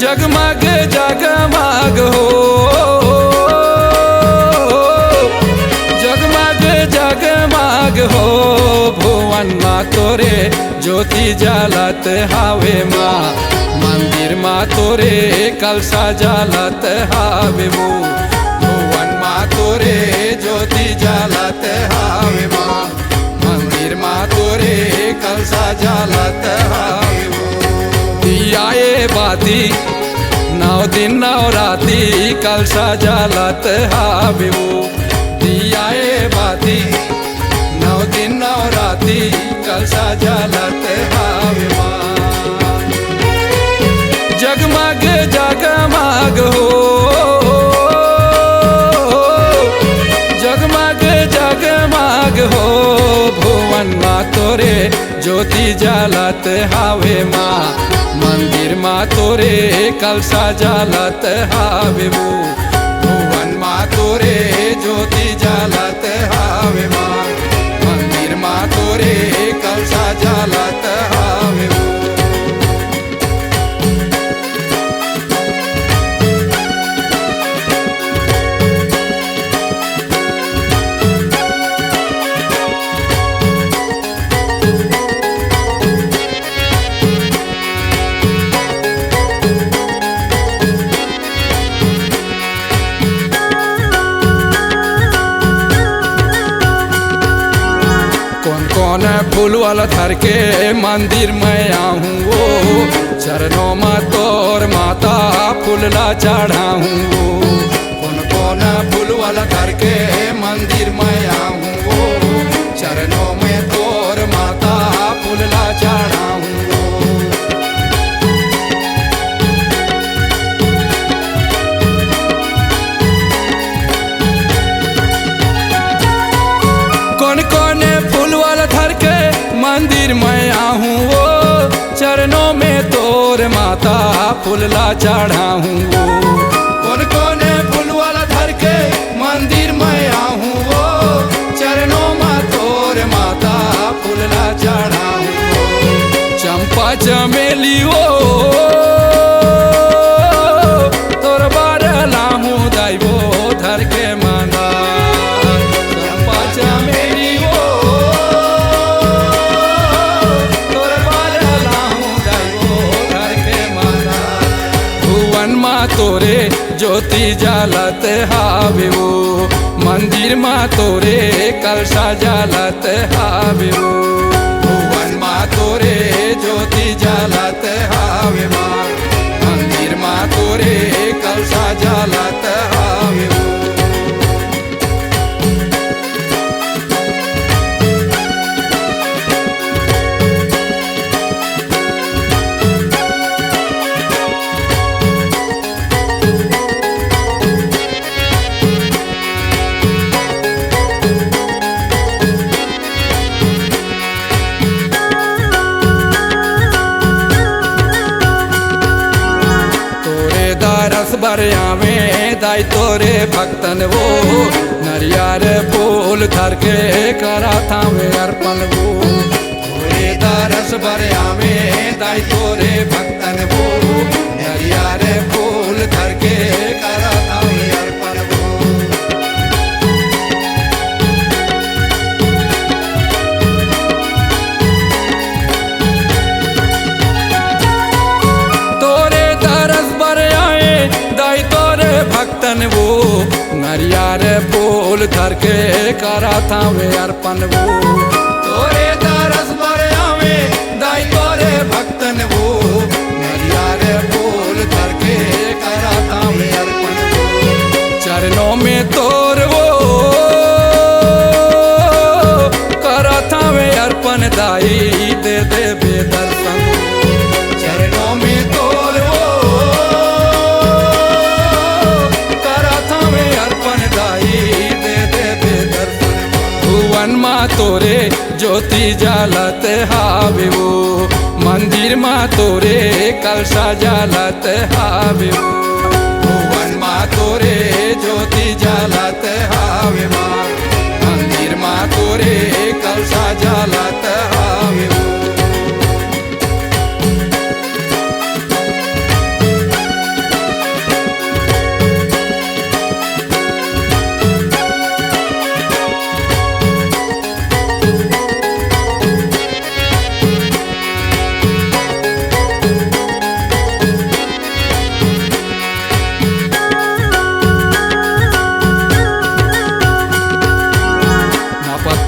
जगमग जगमग हो, जगमग जगमग हो भुवन माँ तोरे ज्योति जलत हावे माँ। मंदिर माँ तोरे कलसा जलत हावे वो, भुवन माँ तोरे ज्योति जलत हावे माँ। मंदिर माँ तोरे कलसा जलत हावे वो। दियाए बाती 9 दिन 9 राती कलसा जलत हावे वो। दियाए बाती 9 दिन 9 राती कलसा जलत हावे माँ। जगमग जगमग हो, जगमग जगमग हो भुवन माँ तोरे ज्योति जलत हावे माँ। मंदिर माँ तोरे कलसा जलत हावे वो, भुवन माँ तोरे ज्योति जलत हावे माँ। मंदिर माँ तोरे कलसा जलत हावे वो। कौन फूल वाला धर के मंदिर में आऊँ वो, चरणों में तोर माता फूलला चढ़ाऊँ वो। कौन फूल वाला धर के मंदिर में आऊँ वो, चरणों में तोर माता फूलला चढ़ाऊँ वो। कौन कौन फूल वाला धर के मंदिर में आऊँ वो, चरणों में तोर माता फूलला चढ़ाऊँ वो। कौन कौन फूल वाला धर के मंदिर में आऊँ वो, चरणों में तोर माता फूलला चढ़ाऊँ वो। चंपा चमेली वो तोर बार लाहूँ दाइबो धर के मांगा। चंपा चमेली वो तोर बार लाहूँ दाइबो धर के मांगा। भुवन माँ तोरे ज्योति जलत हावे वो, मंदिर माँ तोरे कलसा जलत हावे वो। भुवन माँ तोरे ज्योति जलत हावे माँ। मंदिर माँ तोरे कलसा जलत हावे वो। रस बरियावे दाई तोरे भक्तन वो, नरियर फूल धर के करा था वे अर्पण वो। तोरे रस बरियावे दाई तोरे भक्तन वो, नरियर फूल धर के करा था वे अर्पण वो। भक्तन वो नरियर फूल धर के करा था वे अर्पण वो। तोरे तरस बरियावे दाई तोरे भक्तन वो, नरियर फूल धर के करा था वे अर्पण वो। चरणों में तोर वो करा था वे अर्पण दाई दे दे बेदर्शन। चरणों में तोर वो भुवन माँ तोरे ज्योति जलत हावे वो, मंदिर माँ तोरे कलसा जलत हावे वो। भुवन माँ तोरे ज्योति जलत हावे माँ। मंदिर माँ तोरे कलसा जलत हावे वो।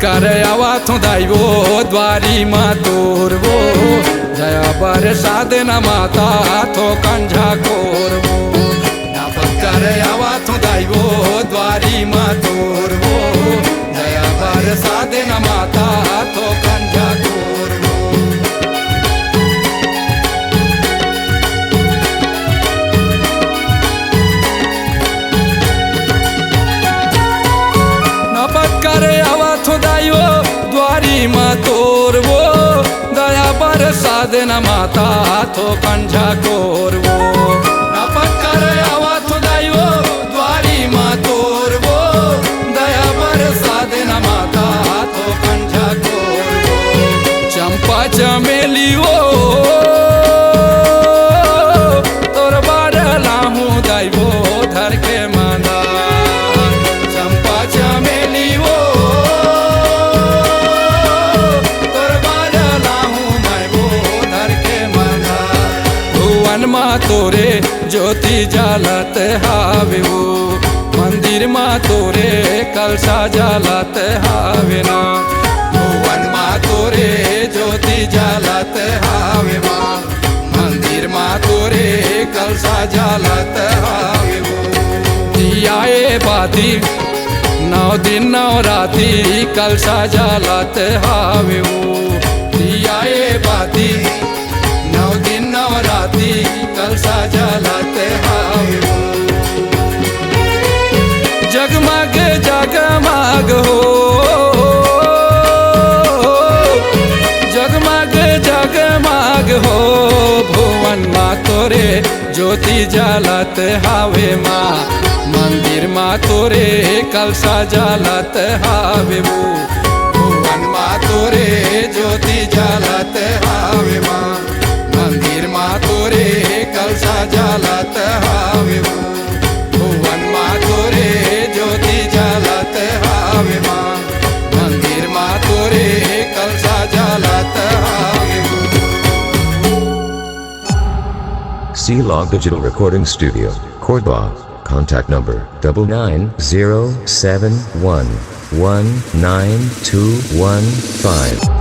करे आवा थो दाइवो द्वारी माँ तोरवो जया बर साधे न माता थो कंझा कोरवो करे आवा थो दाइवो द्वारी माँ तोरवो जया बर साधे न माता थो कंझा कोरवो नपत करे आवा थो दाइवो द्वारी माँ तोरवो दया बर साधे न माता थो कंझा कोरवो नपत करे आवा थो दाइवो द्वारी माँ तोरवो दया बर साधे न माता थो कंझा कोरवो चंपा चमेली वो तोर बार लाहू दाइवो धर के मांदा चंपा चमेली वो तोर बार लाहू मायवो धर के मांदा भुवन माँ तोरे ज्योति जालत हावे वो मंदिर माँ तोरे कलशा जालत हावे ना भुवन माँ तोरे ज्योति जालत हावे माँ मंदिर माँ तोरे कलशा जालत हावे वो दियाए बाती 9 दिन 9 राती कलशा जालत हावे वो दियाए बाती 9 दिन 9 राती कलशा जालत हावे वो जगमग जगमग हो जगमग जगमग हो भुवन माँ तोरे ज्योति जालत हावे माँ मंदिर माँ तोरे कलशा जालत हावे वो भुवन माँ तोरे ज्योति जालत हावे माँ मंदिर माँ तोरे कलशा जालत हावे वो भुवन माँ तोरे ज्योति जालत हावे माँ मंदिर माँ तोरे कलशा जालत हावे वो C-Log Digital Recording Studio, Cordoba. Contact number 9907119215.